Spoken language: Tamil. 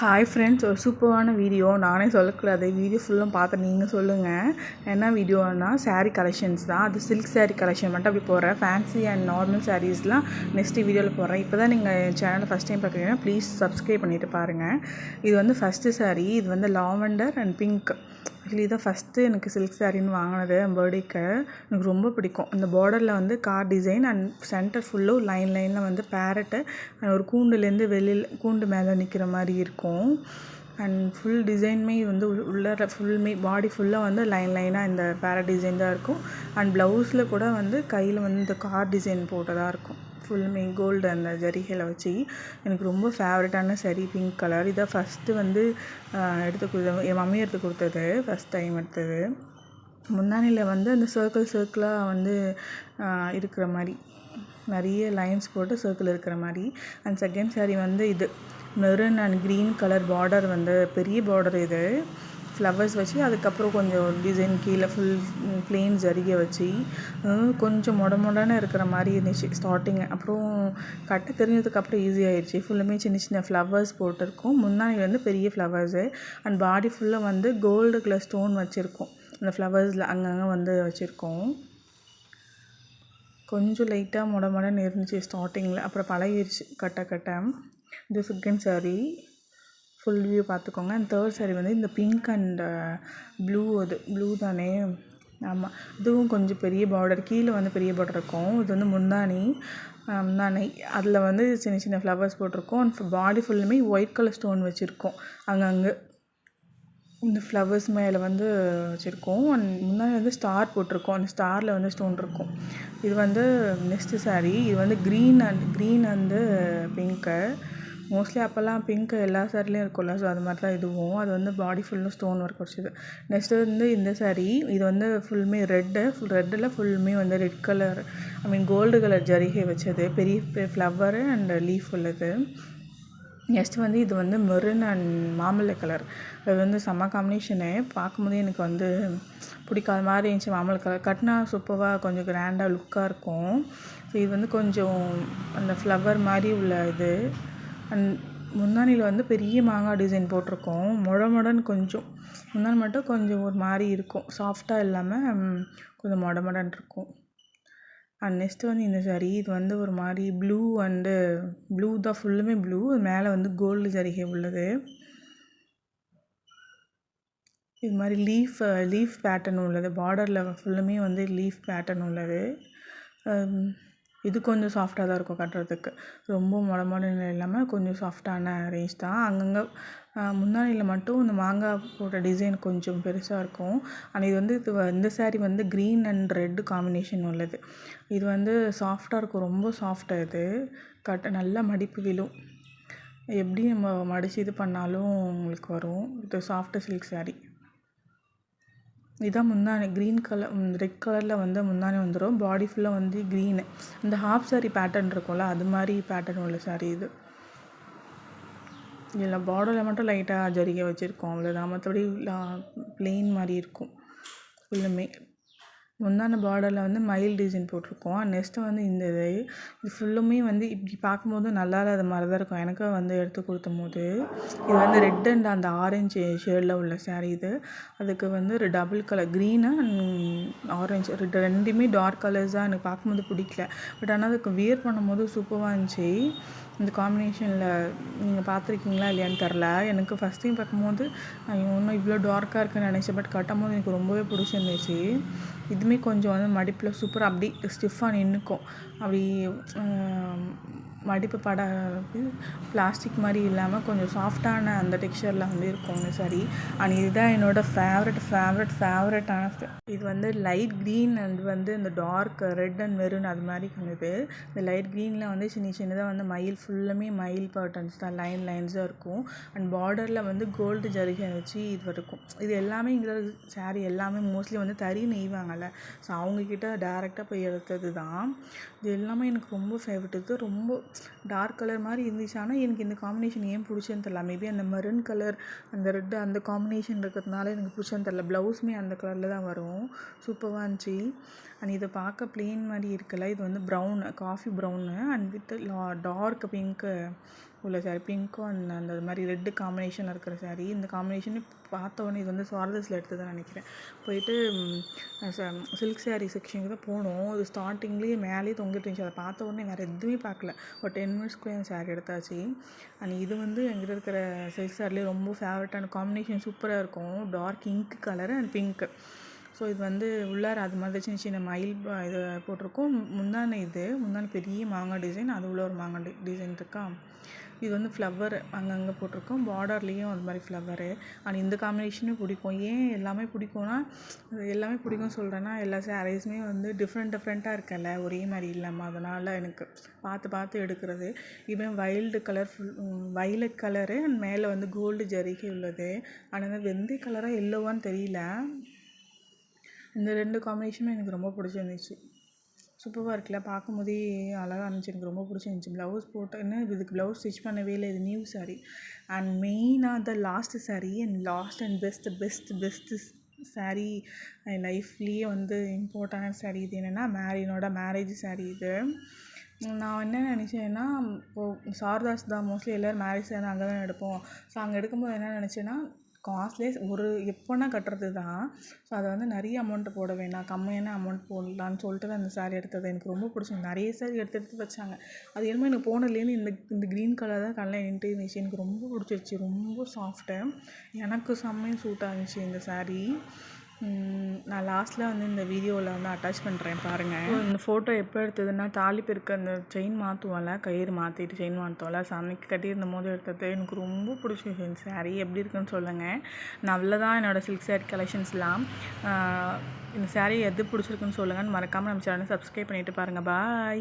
ஹாய் ஃப்ரெண்ட்ஸ், ஒரு சூப்பரான வீடியோ. நானே சொல்லக்கூடாது, வீடியோ ஃபுல்லும் பார்த்து நீங்கள் சொல்லுங்கள். என்ன வீடியோனா saree கலெக்ஷன்ஸ் தான். அது சில்க் saree கலெக்ஷன் மட்டும் அப்படி போடுறேன். ஃபேன்சி அண்ட் நார்மல் சாரீஸ்லாம் நெக்ஸ்ட்டு வீடியோவில் போடுறேன். இப்போ தான் நீங்கள் என் சேனலை ஃபஸ்ட் டைம் பார்க்குறீங்கன்னா ப்ளீஸ் சப்ஸ்கிரைப் பண்ணிவிட்டு பாருங்கள். இது வந்து ஃபஸ்ட்டு saree. இது வந்து லாவெண்டர் அண்ட் பிங்க். ஆக்சுவலி இதான் ஃபஸ்ட்டு எனக்கு சில்க் சாரின்னு வாங்கினது என் பர்த்டேக்கு. எனக்கு ரொம்ப பிடிக்கும். அந்த பார்டரில் வந்து கார் டிசைன் அண்ட் சென்டர் ஃபுல்லும் லைனில் வந்து பேரட்டு ஒரு கூண்டுலேருந்து வெளியில் கூண்டு மேலே நிற்கிற மாதிரி இருக்கும். அண்ட் ஃபுல் டிசைனுமே வந்து உள்ளார ஃபுல்லுமே பாடி ஃபுல்லாக வந்து லைனாக இந்த பேரட் டிசைன் தான் இருக்கும். அண்ட் ப்ளவுஸில் கூட வந்து கையில் வந்து இந்த கார் டிசைன் போட்டதாக இருக்கும். ஃபுல்லுமே கோல்டு அந்த ஜரிகையில் வச்சு எனக்கு ரொம்ப ஃபேவரட்டான saree பிங்க் கலர். இதான் ஃபஸ்ட்டு வந்து எடுத்து கொடுத்தது என் மம்மி எடுத்து கொடுத்தது, ஃபஸ்ட் டைம் எடுத்தது. முந்தானியில் வந்து அந்த சர்க்கிளாக வந்து இருக்கிற மாதிரி நிறைய லைன்ஸ் போட்டு சர்க்கிள் இருக்கிற மாதிரி. அண்ட் செகண்ட் saree வந்து இது maroon and green colour border, வந்து பெரிய பார்டர். இது ஃப்ளவர்ஸ் வச்சு அதுக்கப்புறம் கொஞ்சம் டிசைன் கீழே ஃபுல் ப்ளெயின் ஜரிகை வச்சு கொஞ்சம் மொடன்னு இருக்கிற மாதிரி இருந்துச்சு ஸ்டார்டிங்கு. அப்புறம் கட்ட தெரிஞ்சதுக்கப்புறம் ஈஸியாகிடுச்சு. ஃபுல்லுமே சின்ன ஃப்ளவர்ஸ் போட்டிருக்கும். முன்னாடி வந்து பெரிய ஃப்ளவர்ஸு அண்ட் பாடி ஃபுல்லாக வந்து கோல்டு கலர் ஸ்டோன் வச்சுருக்கோம். அந்த ஃப்ளவர்ஸில் அங்கங்கே வந்து வச்சுருக்கோம். கொஞ்சம் லைட்டாக மொடன்னு இருந்துச்சு ஸ்டார்டிங்கில், அப்புறம் பழகிடுச்சு கட்ட. இது செகண்ட் saree. ஃபுல் வியூ பார்த்துக்கோங்க. அண்ட் தேர்ட் saree வந்து இந்த பிங்க் அண்ட் ப்ளூ. அது ப்ளூ தானே? ஆமாம். இதுவும் கொஞ்சம் பெரிய பார்டர், கீழே வந்து பெரிய பார்டர் இருக்கும். இது வந்து முந்தானி. அதில் வந்து சின்ன ஃப்ளவர்ஸ் போட்டிருக்கோம். அண்ட் பாடி ஃபுல்லுமே ஒயிட் கலர் ஸ்டோன் வச்சுருக்கோம். அங்கங்கே இந்த ஃப்ளவர்ஸ் மேலே வந்து வச்சுருக்கோம். அண்ட் முன்னாடி வந்து ஸ்டார் போட்டிருக்கோம். அந்த ஸ்டாரில் வந்து ஸ்டோன் இருக்கும். இது வந்து நெக்ஸ்ட்டு saree. இது வந்து க்ரீன் வந்து பிங்க்கு. மோஸ்ட்லி அப்போல்லாம் பிங்க்கு எல்லா சாரிலையும் இருக்கும்ல, ஸோ அது மாதிரி தான் இதுவும். அது வந்து பாடி ஃபுல்லும் ஸ்டோன் ஒர்க் வச்சுது. நெக்ஸ்ட்டு வந்து இந்த saree. இது வந்து ஃபுல்லுமே ரெட்டில் ஃபுல்லுமே வந்து ரெட் கலர், கோல்டு கலர் ஜரிகை வச்சது, பெரிய ஃப்ளவரு அண்ட் லீஃப் உள்ளது. நெக்ஸ்ட்டு வந்து இது வந்து மெரூன் அண்ட் மாம்பழ கலர். அது வந்து செம்ம காம்பினேஷனு. பார்க்கும்போதே எனக்கு வந்து பிடிக்காத மாதிரி இருந்துச்சு. மாம்பழ கலர் கட்டினா சூப்பராக கொஞ்சம் கிராண்டாக லுக்காக இருக்கும். ஸோ இது வந்து கொஞ்சம் அந்த ஃப்ளவர் மாதிரி உள்ள இது. அண்ட் முந்தானியில் வந்து பெரிய மாங்காய் டிசைன் போட்டிருக்கோம். மொடன்னு கொஞ்சம் முந்தானி மட்டும் கொஞ்சம் ஒரு மாதிரி இருக்கும், சாஃப்டாக இல்லாமல் கொஞ்சம் மொடன்னு இருக்கும். அண்ட் நெக்ஸ்ட்டு வந்து இந்த saree. இது வந்து ஒரு மாதிரி ப்ளூ தான், ஃபுல்லுமே ப்ளூ. மேலே வந்து கோல்டு ஜரிகை உள்ளது. இது மாதிரி லீஃப் பேட்டர்ன் உள்ளது. பார்டரில் ஃபுல்லுமே வந்து லீஃப் பேட்டர்ன் உள்ளது. இது கொஞ்சம் சாஃப்டாக தான் இருக்கும் கட்டுறதுக்கு. ரொம்ப மொடன்னு இல்லாமல் கொஞ்சம் சாஃப்டான ரேஞ்ச் தான். அங்கங்கே முந்தானியில் மட்டும் இந்த மாங்காய் போட்ட டிசைன் கொஞ்சம் பெருசாக இருக்கும். ஆனால் இது வந்து இந்த saree வந்து க்ரீன் அண்ட் ரெட் காம்பினேஷன் உள்ளது. இது வந்து சாஃப்டாக இருக்கும், ரொம்ப சாஃப்டாக. இது நல்லா மடிப்பு விழும். எப்படி நம்ம மடித்து இது பண்ணாலும் உங்களுக்கு வரும். இது சாஃப்ட்டு சில்க் saree. இதான் முந்தானி. ரெட் கலரில் வந்து முந்தானி வந்துடும். பாடி ஃபுல்லாக வந்து க்ரீனு. இந்த ஹாஃப் saree பேட்டர்ன் இருக்கும்ல, அது மாதிரி பேட்டர்ன் உள்ள saree இது. இதில் பார்டரில் மட்டும் லைட்டாக ஜரிகை வச்சுருக்கோம், அவ்வளோதான். மற்றபடி ப்ளெயின் மாதிரி இருக்கும் ஃபுல்லுமே. முந்தான பார்டரில் வந்து மயில் டிசைன் போட்டிருக்கோம். நெக்ஸ்ட்டு வந்து இந்த இது ஃபுல்லுமே வந்து இப்படி பார்க்கும்போது நல்லா இல்லாத மாதிரி தான் இருக்கும் எனக்கு வந்து எடுத்து கொடுத்தம்போது. இது வந்து ரெட் அண்ட் அந்த ஆரஞ்சு ஷேடில் உள்ள saree இது. அதுக்கு வந்து ஒரு double colour green and orange ரெண்டுமே டார்க் கலர்ஸ் தான். எனக்கு பார்க்கும்போது பிடிக்கல. பட் ஆனால் அதுக்கு வியர் பண்ணும்போது சூப்பராக இருந்துச்சு. இந்த காம்பினேஷனில் நீங்கள் பார்த்துருக்கீங்களா இல்லையான்னு தெரில. எனக்கு ஃபஸ்ட் டைம் பார்க்கும்போது இன்னும் இவ்வளோ டார்க்காக இருக்குன்னு நினச்சேன். பட் கட்டும் போது எனக்கு ரொம்பவே பிடிச்சிருந்துச்சு. இதுவுமே கொஞ்சம் வந்து மடிப்பில் சூப்பராக அப்படி ஸ்டிஃபாக நின்றுக்கும். அப்படி மடிப்பு பிளாஸ்டிக் மாதிரி இல்லாமல் கொஞ்சம் சாஃப்டான அந்த டெக்ஸ்சரில் வந்து இருக்கும் இந்த saree. அண்ட் இதுதான் என்னோடய ஃபேவரட்டான இது வந்து லைட் க்ரீன் அண்ட் வந்து இந்த டார்க் ரெட் அண்ட் மெரூன் அது மாதிரி கொஞ்சது. இந்த லைட் க்ரீனில் வந்து சின்னதாக வந்து மயில் ஃபுல்லுமே மயில் பேட்டர்ன்ஸ் தான், லைன்ஸாக இருக்கும். அண்ட் பார்டரில் வந்து கோல்டு ஜரிகை வச்சு இது இருக்கும். இது எல்லாமே இங்கே saree எல்லாமே மோஸ்ட்லி வந்து தறி நெய்வாங்கள்ல, ஸோ அவங்கக்கிட்ட டேரெக்டாக போய் எடுத்தது தான். இது எல்லாமே எனக்கு ரொம்ப ஃபேவரட். இது ரொம்ப டார்க் கலர் மாதிரி இருந்துச்சு. ஆனால் எனக்கு இந்த காம்பினேஷன் ஏன் பிடிச்சேன்னு தெரில. மேபி அந்த மெரூன் கலர் அந்த ரெட்டு அந்த காம்பினேஷன் இருக்கிறதுனால எனக்கு பிடிச்சேன்னு தெரில. ப்ளவுஸுமே அந்த கலரில் தான் வரும். சூப்பராக இருந்துச்சு. அண்ட் இதை பார்க்க ப்ளெயின் மாதிரி இருக்குல்ல, இது வந்து brown, coffee brown and with dark pink உள்ள சாரீ, பிங்க்கும் அந்த மாதிரி ரெட்டு காம்பினேஷனில் இருக்கிற சாரீ. இந்த காம்பினேஷனே பார்த்த உடனே இது வந்து ஸ்வாரதஸில் எடுத்ததுன்னு நினைக்கிறேன். போயிட்டு சில்க் சாரீ செக்ஷனுக்கு தான் போனோம். அது ஸ்டார்டிங்லேயே மேலேயே தொங்கிட்டு இருந்துச்சு. அதை பார்த்த உடனே வேறு எதுவுமே பார்க்கல. ஒரு 10 மினிட்ஸ்க்குள்ளே என் சாரீ எடுத்தாச்சு. அண்ட் இது வந்து எங்கிட்ட இருக்கிற சில்க் சாரிலே ரொம்ப ஃபேவரட்டான காம்பினேஷன், சூப்பராக இருக்கும். Dark ink colour and pink. So இது வந்து உள்ளார அது மாதிரி சின்ன சின்ன மயில் இது போட்டிருக்கோம். முந்தானை பெரிய மாங்காய் டிசைன், அது உள்ள ஒரு மாங்காய் டிசைன் இருக்கா. இது வந்து ஃப்ளவர் அங்கங்கே போட்டிருக்கோம். பார்டர்லேயும் அது மாதிரி ஃப்ளவரு. அண்ட் இந்த காம்பினேஷனும் பிடிக்கும். ஏன் எல்லாமே பிடிக்கும்னா, எல்லாமே பிடிக்கும்னு சொல்கிறேன்னா, எல்லா சாரீஸுமே வந்து டிஃப்ரெண்ட்டாக இருக்கல, ஒரே மாதிரி இல்லாமல். அதனால் எனக்கு பார்த்து எடுக்கிறது. இவன் வைலட் கலரு அண்ட் மேலே வந்து கோல்டு ஜரிகை உள்ளது. ஆனால் வந்து வெந்தய கலராக எல்லோவான்னு தெரியல. இந்த 2 காம்பினேஷனும் எனக்கு ரொம்ப பிடிச்சிருந்துச்சு. சூப்பராக இருக்குல்ல, பார்க்கும்போதே அழகாக இருந்துச்சு. எனக்கு ரொம்ப பிடிச்சிருந்துச்சி. ப்ளவுஸ் போட்டேன்னு இதுக்கு ப்ளவுஸ் ஸ்டிச் பண்ணவே இல்லை. இது நியூ சாரீ. அண்ட் மெயினாக the last sari and best sari என் லைஃப்லேயே வந்து இம்பார்ட்டண்டான சாரீ. இது என்னென்னா மேரேஜ் சாரீ. இது நான் என்ன நினச்சேன்னா, இப்போது சாரதாஸ் தான் மோஸ்ட்லி எல்லோரும் மேரேஜ் சாரீ அங்கே தான் எடுப்போம். ஸோ அங்கே எடுக்கும்போது என்ன நினச்சேன்னா, காஸ்ட்லியே எப்போனா கட்டுறது தான். ஸோ அதை வந்து நிறைய அமௌண்ட்டு போட வேணாம், கம்மியான அமௌண்ட் போடலான்னு சொல்லிட்டு தான் இந்த சாரீ எடுத்தது. எனக்கு ரொம்ப பிடிச்சிருக்கு. நிறைய சாரீ எடுத்து வச்சாங்க. அது என்னமோ எனக்கு போனதுலேருந்து இந்த க்ரீன் கலர் தான் கண்ணில் நின்றுட்டு இருந்துச்சு. எனக்கு ரொம்ப பிடிச்சிருச்சு. ரொம்ப சாஃப்ட்டு, எனக்கு செம்மையாக சூட் ஆகிருந்துச்சி இந்த சாரீ. நான் லாஸ்ட்டில் வந்து இந்த வீடியோவில் வந்து அட்டாச் பண்ணுறேன் பாருங்கள். இந்த ஃபோட்டோ எப்போ எடுத்ததுன்னா, தாலி பெருக்க அந்த செயின் மாற்றுவோம்ல, கயிறு மாற்றிட்டு செயின் மாற்றுவோம்ல, ஸோ அன்றைக்கி கட்டியிருந்த போது எடுத்தது. எனக்கு ரொம்ப பிடிச்சிருச்சு இந்த சாரீ. எப்படி இருக்குன்னு சொல்லுங்கள். நான் அவ்வளோதான் என்னோடய சில்க் சாரீ கலெக்ஷன்ஸ்லாம். இந்த சாரீ எது பிடிச்சிருக்குன்னு சொல்லுங்கன்னு மறக்காமல் நம்ம சேனலை சப்ஸ்கிரைப் பண்ணிவிட்டு பாருங்கள். பாய்.